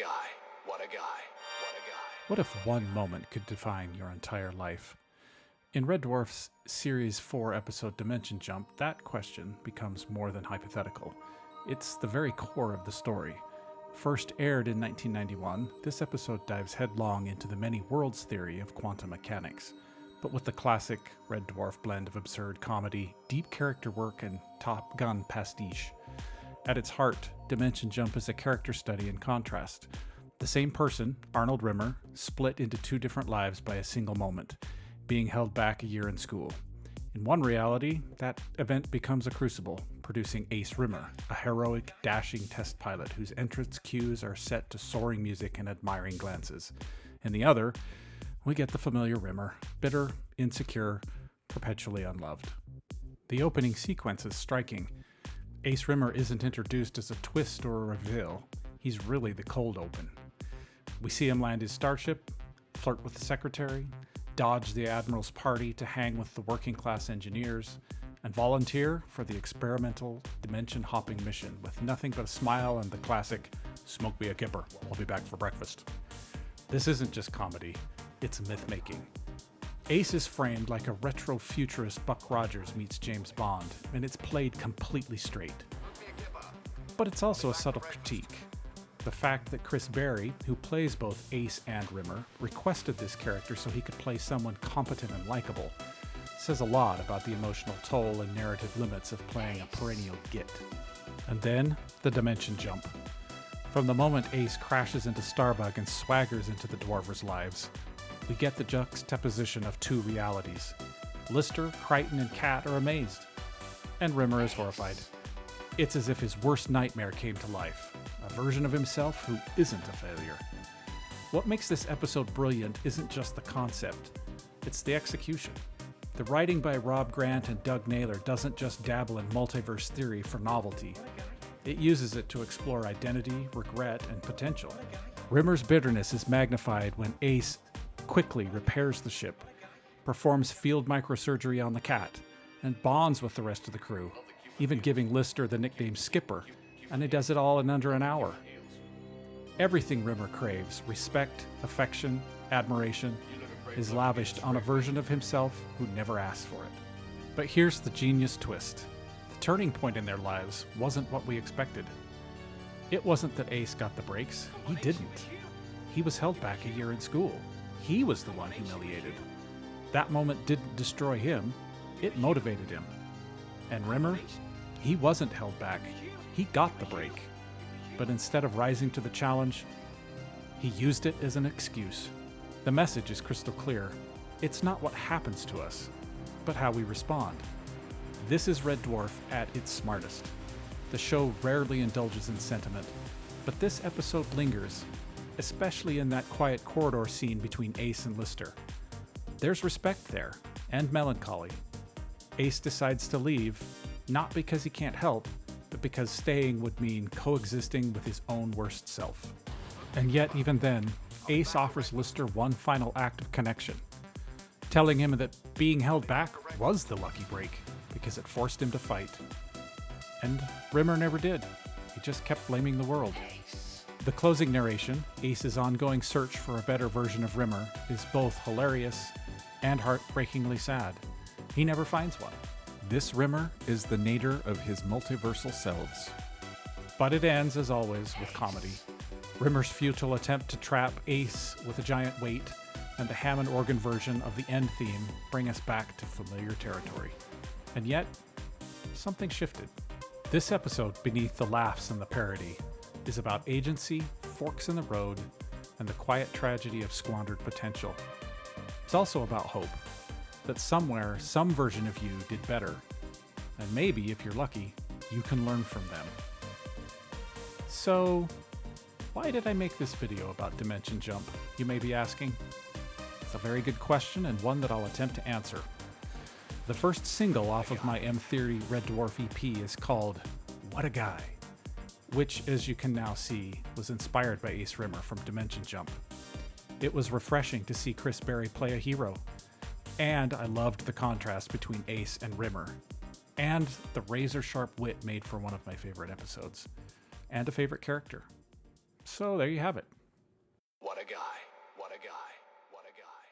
guy. What a guy. What a guy. What if one moment could define your entire life? In Red Dwarf's Series 4 episode Dimension Jump, that question becomes more than hypothetical. It's the very core of the story. First aired in 1991, this episode dives headlong into the many worlds theory of quantum mechanics, but with the classic Red Dwarf blend of absurd comedy, deep character work, and Top Gun pastiche. At its heart, Dimension Jump is a character study in contrast. The same person, Arnold Rimmer, split into two different lives by a single moment, being held back a year in school. In one reality, that event becomes a crucible, producing Ace Rimmer, a heroic, dashing test pilot whose entrance cues are set to soaring music and admiring glances. In the other, we get the familiar Rimmer, bitter, insecure, perpetually unloved. The opening sequence is striking. Ace Rimmer isn't introduced as a twist or a reveal. He's really the cold open. We see him land his starship, flirt with the secretary, dodge the admiral's party to hang with the working class engineers, and volunteer for the experimental dimension-hopping mission with nothing but a smile and the classic, "Smoke me a kipper, I'll be back for breakfast." This isn't just comedy, it's myth-making. Ace is framed like a retro-futurist Buck Rogers meets James Bond, and it's played completely straight. But it's also a subtle critique. The fact that Chris Berry, who plays both Ace and Rimmer, requested this character so he could play someone competent and likable, says a lot about the emotional toll and narrative limits of playing a perennial git. And then, the dimension jump. From the moment Ace crashes into Starbug and swaggers into the Dwarvers' lives, we get the juxtaposition of two realities. Lister, Crichton, and Kat are amazed, and Rimmer is horrified. It's as if his worst nightmare came to life, a version of himself who isn't a failure. What makes this episode brilliant isn't just the concept, it's the execution. The writing by Rob Grant and Doug Naylor doesn't just dabble in multiverse theory for novelty. It uses it to explore identity, regret, and potential. Rimmer's bitterness is magnified when Ace quickly repairs the ship, performs field microsurgery on the cat, and bonds with the rest of the crew, even giving Lister the nickname Skipper, and he does it all in under an hour. Everything Rimmer craves, respect, affection, admiration, is lavished on a version of himself who never asked for it. But here's the genius twist. The turning point in their lives wasn't what we expected. It wasn't that Ace got the breaks. He didn't. He was held back a year in school. He was the one humiliated. That moment didn't destroy him. It motivated him. And Rimmer, he wasn't held back. He got the break. But instead of rising to the challenge, he used it as an excuse. The message is crystal clear. It's not what happens to us, but how we respond. This is Red Dwarf at its smartest. The show rarely indulges in sentiment, but this episode lingers, especially in that quiet corridor scene between Ace and Lister. There's respect there, and melancholy. Ace decides to leave, not because he can't help, but because staying would mean coexisting with his own worst self. And yet, even then, Ace offers Lister one final act of connection, telling him that being held back was the lucky break, because it forced him to fight. And Rimmer never did. He just kept blaming the world. The closing narration, Ace's ongoing search for a better version of Rimmer, is both hilarious and heartbreakingly sad. He never finds one. This Rimmer is the nadir of his multiversal selves. But it ends, as always, with comedy. Rimmer's futile attempt to trap Ace with a giant weight and the Hammond organ version of the end theme bring us back to familiar territory. And yet, something shifted. This episode, beneath the laughs and the parody, is about agency, forks in the road, and the quiet tragedy of squandered potential. It's also about hope, that somewhere, some version of you did better, and maybe, if you're lucky, you can learn from them. So, why did I make this video about Dimension Jump, you may be asking? It's a very good question, and one that I'll attempt to answer. The first single off of my M-Theory Red Dwarf EP is called What a Guy, which, as you can now see, was inspired by Ace Rimmer from Dimension Jump. It was refreshing to see Chris Berry play a hero, and I loved the contrast between Ace and Rimmer, and the razor-sharp wit made for one of my favorite episodes, and a favorite character. So there you have it. What a guy. What a guy. What a guy.